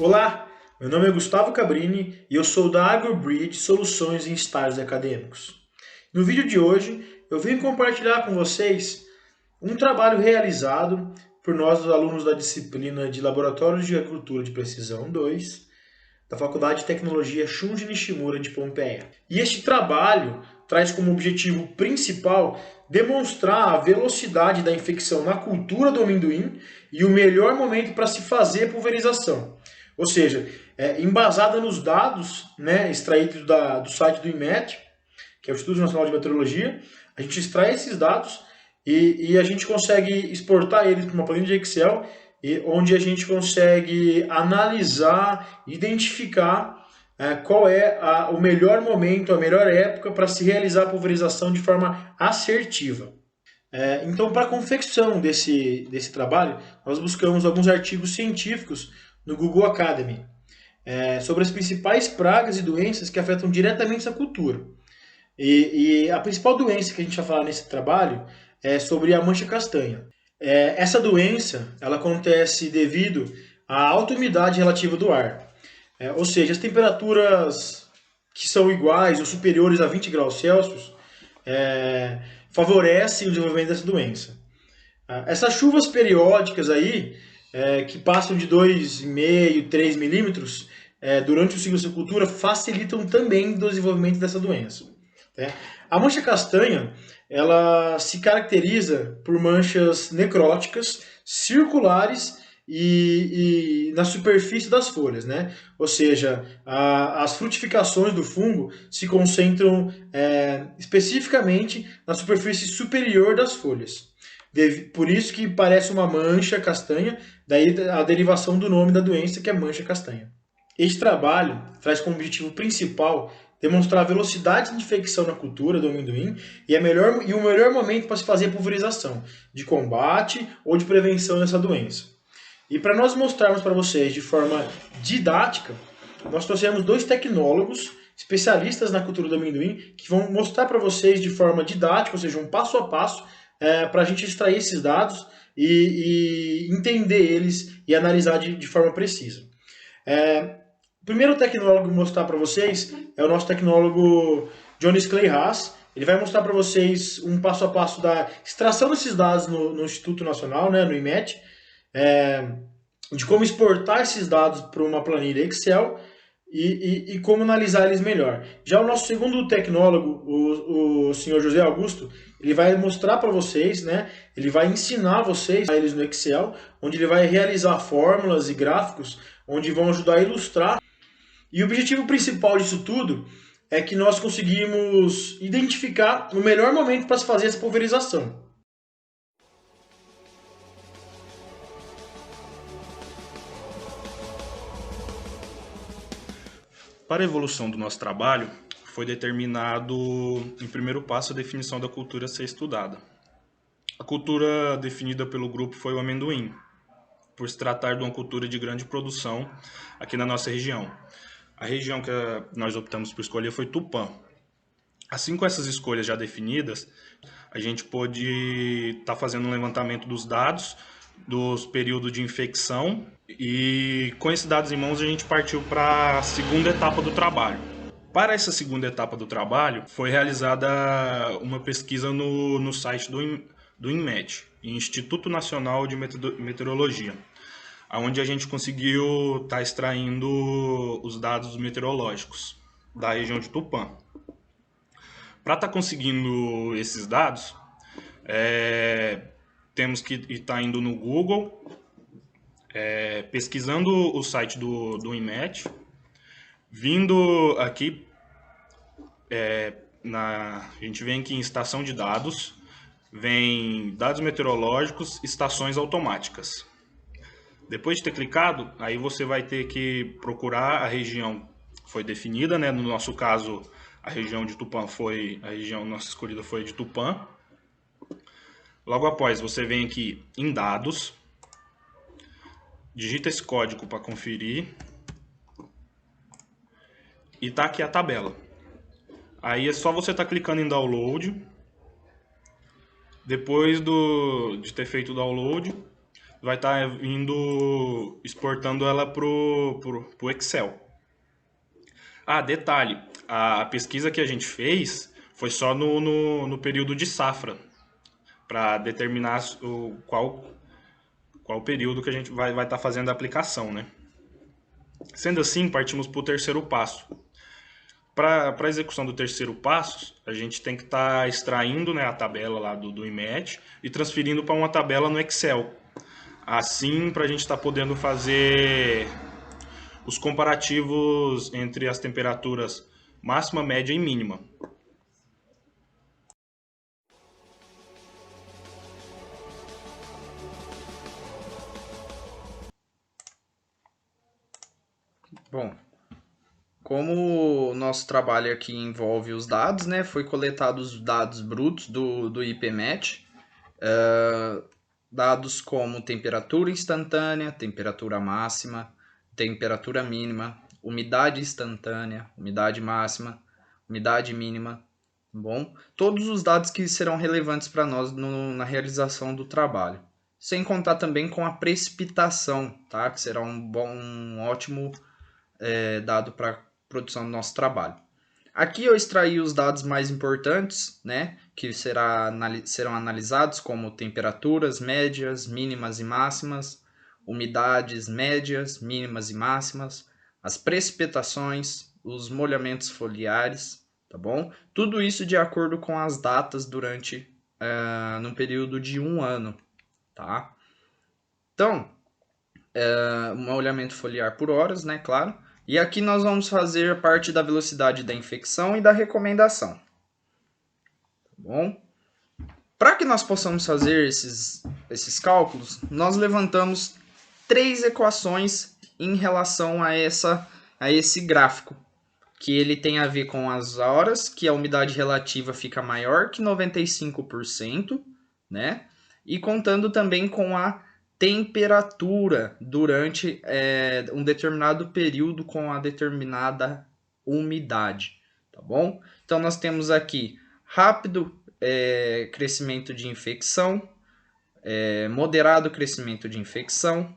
Olá, meu nome é Gustavo Cabrini e eu sou da AgroBridge Soluções em Estágios Acadêmicos. No vídeo de hoje, eu vim compartilhar com vocês um trabalho realizado por nós, os alunos da disciplina de Laboratórios de Agricultura de Precisão 2, da Faculdade de Tecnologia Shunji Nishimura de Pompeia. E este trabalho traz como objetivo principal demonstrar a velocidade da infecção na cultura do amendoim e o melhor momento para se fazer a pulverização. Ou seja, embasada nos dados, extraídos do site do INMET, que é o Instituto Nacional de Meteorologia, a gente extrai esses dados e a gente consegue exportar eles para uma planilha de Excel, onde a gente consegue analisar, identificar qual é o melhor momento, a melhor época para se realizar a pulverização de forma assertiva. Então, para a confecção desse trabalho, nós buscamos alguns artigos científicos no Google Academy sobre as principais pragas e doenças que afetam diretamente essa cultura. E a principal doença que a gente vai falar nesse trabalho é sobre a mancha castanha. Essa doença ela acontece devido à alta umidade relativa do ar. Ou seja, as temperaturas que são iguais ou superiores a 20 graus Celsius favorecem o desenvolvimento dessa doença. Essas chuvas periódicas aí, que passam de 2,5, 3 milímetros durante o ciclo de cultura, facilitam também o desenvolvimento dessa doença. A mancha castanha ela se caracteriza por manchas necróticas, circulares e na superfície das folhas, Ou seja, as frutificações do fungo se concentram especificamente na superfície superior das folhas. Por isso que parece uma mancha castanha, daí a derivação do nome da doença, que é mancha castanha. Este trabalho traz como objetivo principal demonstrar a velocidade de infecção na cultura do amendoim e o melhor momento para se fazer a pulverização, de combate ou de prevenção dessa doença. E para nós mostrarmos para vocês de forma didática, nós trouxemos dois tecnólogos especialistas na cultura do amendoim que vão mostrar para vocês de forma didática, ou seja, um passo a passo, para a gente extrair esses dados e entender eles e analisar de forma precisa. O primeiro tecnólogo que eu vou mostrar para vocês é o nosso tecnólogo Jonas Clay Haas. Ele vai mostrar para vocês um passo a passo da extração desses dados no Instituto Nacional, no INMET, de como exportar esses dados para uma planilha Excel e como analisar eles melhor. Já o nosso segundo tecnólogo, o senhor José Augusto, ele vai mostrar para vocês, ele vai ensinar vocês a eles no Excel, onde ele vai realizar fórmulas e gráficos, onde vão ajudar a ilustrar. E o objetivo principal disso tudo é que nós conseguimos identificar o melhor momento para se fazer essa pulverização. Para a evolução do nosso trabalho, foi determinado, em primeiro passo, a definição da cultura a ser estudada. A cultura definida pelo grupo foi o amendoim, por se tratar de uma cultura de grande produção aqui na nossa região. A região que nós optamos por escolher foi Tupã. Assim, com essas escolhas já definidas, a gente pôde estar fazendo um levantamento dos dados, dos períodos de infecção, e com esses dados em mãos a gente partiu para a segunda etapa do trabalho. Para essa segunda etapa do trabalho, foi realizada uma pesquisa no site do INMET, Instituto Nacional de Meteorologia, onde a gente conseguiu estar extraindo os dados meteorológicos da região de Tupã. Para estar conseguindo esses dados, temos que estar indo no Google, pesquisando o site do INMET, vindo aqui, a gente vem aqui em estação de dados, vem dados meteorológicos, estações automáticas. Depois de ter clicado, aí você vai ter que procurar a região que foi definida, No nosso caso, a região de Tupã nossa escolhida foi de Tupã. Logo após, você vem aqui em dados, digita esse código para conferir e tá aqui a tabela. Aí é só você estar clicando em download. Depois de ter feito o download, vai estar exportando ela pro Excel. Ah, detalhe, a pesquisa que a gente fez foi só no período de safra, para determinar qual período que a gente vai estar fazendo a aplicação, né? Sendo assim, partimos para o terceiro passo. Para a execução do terceiro passo, a gente tem que estar extraindo, né, a tabela lá do IMET e transferindo para uma tabela no Excel. Assim, para a gente estar podendo fazer os comparativos entre as temperaturas máxima, média e mínima. Bom, como o nosso trabalho aqui envolve os dados, né? Foi coletado os dados brutos do IPMET, dados como temperatura instantânea, temperatura máxima, temperatura mínima, umidade instantânea, umidade máxima, umidade mínima, tá bom? Todos os dados que serão relevantes para nós na realização do trabalho. Sem contar também com a precipitação, tá? Que será um ótimo dado para a produção do nosso trabalho. Aqui eu extraí os dados mais importantes, né, que serão analisados, como temperaturas médias, mínimas e máximas, umidades médias, mínimas e máximas, as precipitações, os molhamentos foliares, tá bom? Tudo isso de acordo com as datas durante num período de 1 ano, tá? Então, molhamento foliar por horas, né, claro. E aqui nós vamos fazer parte da velocidade da infecção e da recomendação. Tá bom? Para que nós possamos fazer esses cálculos, nós levantamos 3 equações em relação a esse gráfico, que ele tem a ver com as horas, que a umidade relativa fica maior que 95%, né? E contando também com a temperatura durante um determinado período com a determinada umidade, tá bom? Então nós temos aqui rápido crescimento de infecção, moderado crescimento de infecção,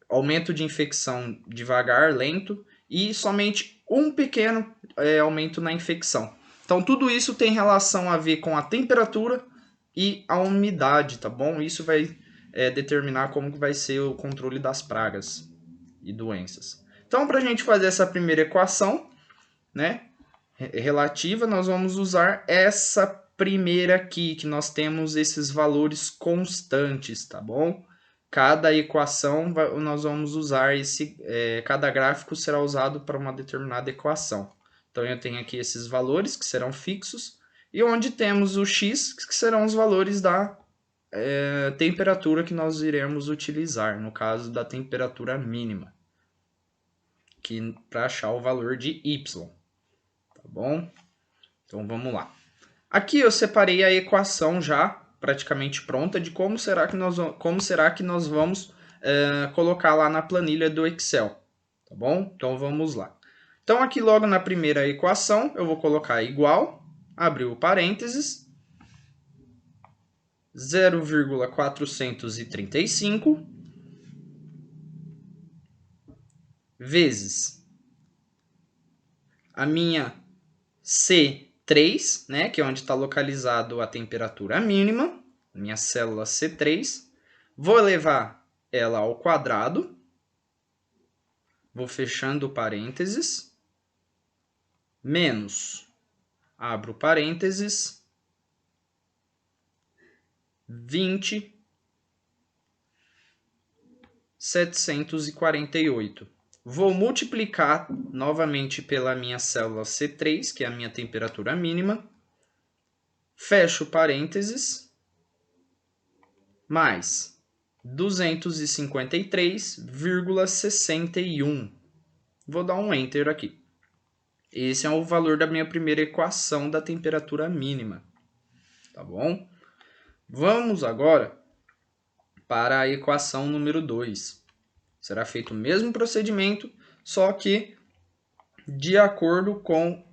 aumento de infecção devagar, lento, e somente um pequeno aumento na infecção. Então tudo isso tem relação a ver com a temperatura e a umidade, tá bom? Isso vai determinar como que vai ser o controle das pragas e doenças. Então, para a gente fazer essa primeira equação, né, relativa, nós vamos usar essa primeira aqui, que nós temos esses valores constantes, tá bom? Cada equação nós vamos usar cada gráfico será usado para uma determinada equação. Então, eu tenho aqui esses valores que serão fixos, e onde temos o x, que serão os valores da temperatura que nós iremos utilizar, no caso da temperatura mínima, para achar o valor de y, tá bom? Então vamos lá. Aqui eu separei a equação já praticamente pronta de como será que nós vamos colocar lá na planilha do Excel, tá bom? Então vamos lá. Então aqui logo na primeira equação eu vou colocar igual, abriu parênteses, 0,435 vezes a minha C3, né, que é onde está localizado a temperatura mínima, minha célula C3, vou elevar ela ao quadrado, vou fechando parênteses, menos, abro parênteses, 20.748. Vou multiplicar novamente pela minha célula C3, que é a minha temperatura mínima, fecho parênteses, mais 253,61. Vou dar um Enter aqui. Esse é o valor da minha primeira equação da temperatura mínima, tá bom? Vamos agora para a equação número 2. Será feito o mesmo procedimento, só que de acordo com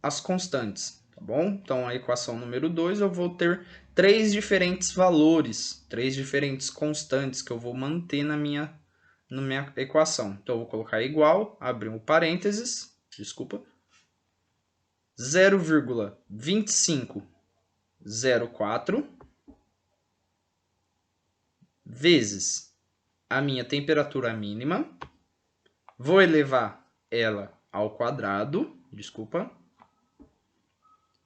as constantes, tá bom? Então, a equação número 2, eu vou ter 3 diferentes valores, 3 diferentes constantes que eu vou manter na minha equação. Então, eu vou colocar igual, abrir um parênteses, desculpa, 0,2504 vezes a minha temperatura mínima, vou elevar ela ao quadrado, desculpa,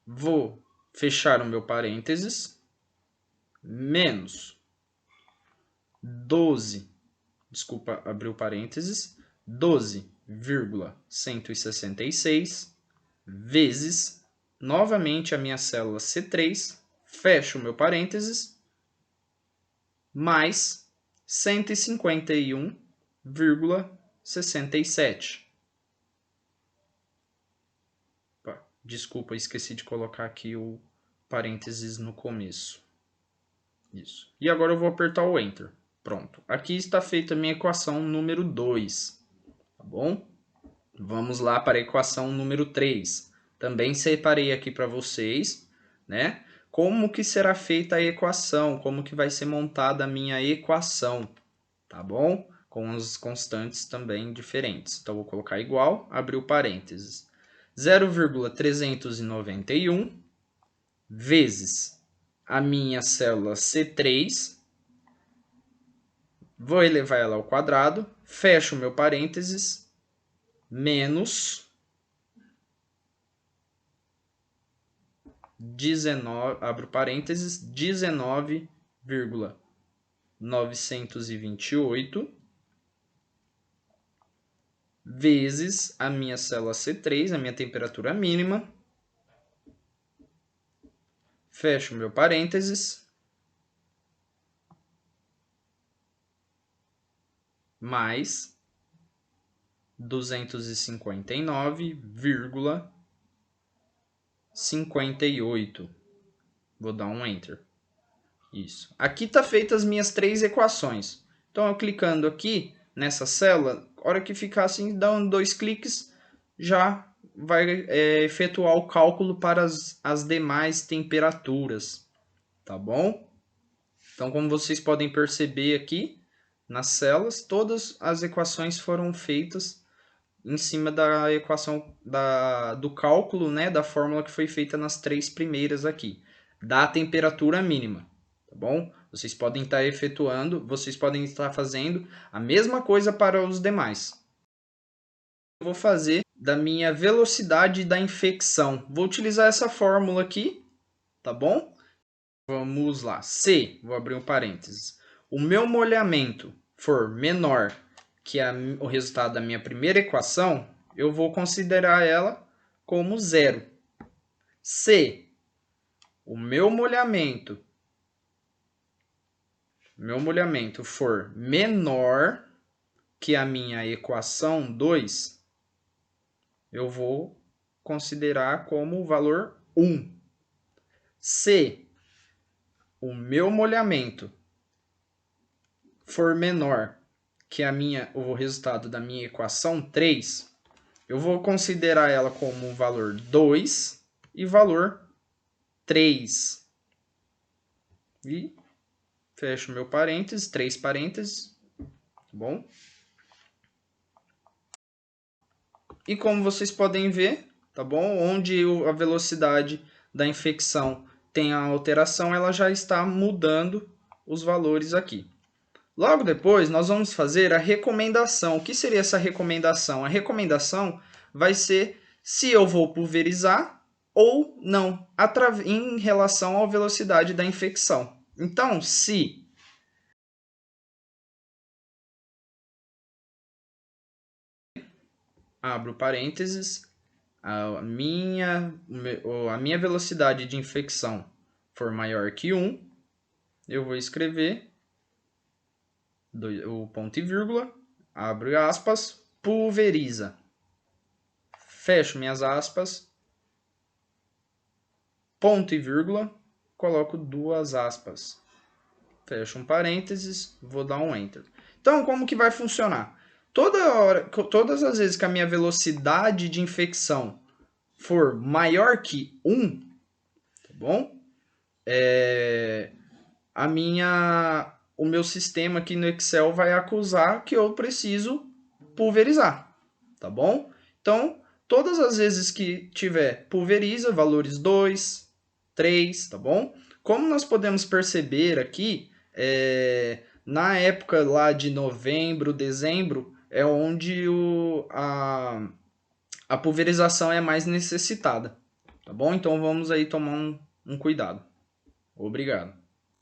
vou fechar o meu parênteses, menos 12, desculpa, abrir o parênteses, 12,166 vezes, novamente a minha célula C3, fecho o meu parênteses, mais 151,67. Desculpa, esqueci de colocar aqui o parênteses no começo. Isso. E agora eu vou apertar o Enter. Pronto. Aqui está feita a minha equação número 2. Tá bom? Vamos lá para a equação número 3. Também separei aqui para vocês, né? Como que será feita a equação, como que vai ser montada a minha equação, tá bom? Com as constantes também diferentes. Então, vou colocar igual, abrir o parênteses. 0,391 vezes a minha célula C3, vou elevar ela ao quadrado, fecho o meu parênteses, menos 19, abro parênteses, 19,928 vezes a minha célula C3, a minha temperatura mínima, fecho meu parênteses, mais 259,58. Vou dar um Enter. Isso. Aqui está feitas as minhas 3 equações. Então, eu clicando aqui nessa célula, a hora que ficar assim, dando 2 cliques, já vai efetuar o cálculo para as demais temperaturas. Tá bom? Então, como vocês podem perceber aqui, nas células, todas as equações foram feitas em cima da equação do cálculo, né, da fórmula que foi feita nas 3 primeiras aqui, da temperatura mínima, tá bom? Vocês podem estar efetuando, vocês podem estar fazendo a mesma coisa para os demais. Eu vou fazer da minha velocidade da infecção. Vou utilizar essa fórmula aqui, tá bom? Vamos lá. Se, vou abrir um parênteses, o meu molhamento for menor que o resultado da minha primeira equação, eu vou considerar ela como 0. Se o meu molhamento for menor que a minha equação 2, eu vou considerar como o valor 1. Se o meu molhamento for menor que o resultado da minha equação 3, eu vou considerar ela como valor 2 e valor 3. E fecho meu parênteses, 3 parênteses, tá bom? E como vocês podem ver, tá bom? Onde a velocidade da infecção tem a alteração, ela já está mudando os valores aqui. Logo depois, nós vamos fazer a recomendação. O que seria essa recomendação? A recomendação vai ser se eu vou pulverizar ou não, em relação à velocidade da infecção. Então, se abro parênteses, a minha velocidade de infecção for maior que 1, eu vou escrever o ponto e vírgula, abro aspas, pulveriza. Fecho minhas aspas, ponto e vírgula, coloco 2 aspas. Fecho um parênteses, vou dar um Enter. Então, como que vai funcionar? Todas as vezes que a minha velocidade de infecção for maior que 1, bom? O meu sistema aqui no Excel vai acusar que eu preciso pulverizar, tá bom? Então, todas as vezes que tiver pulveriza, valores 2, 3, tá bom? Como nós podemos perceber aqui, na época lá de novembro, dezembro, é onde a pulverização é mais necessitada, tá bom? Então vamos aí tomar um cuidado. Obrigado.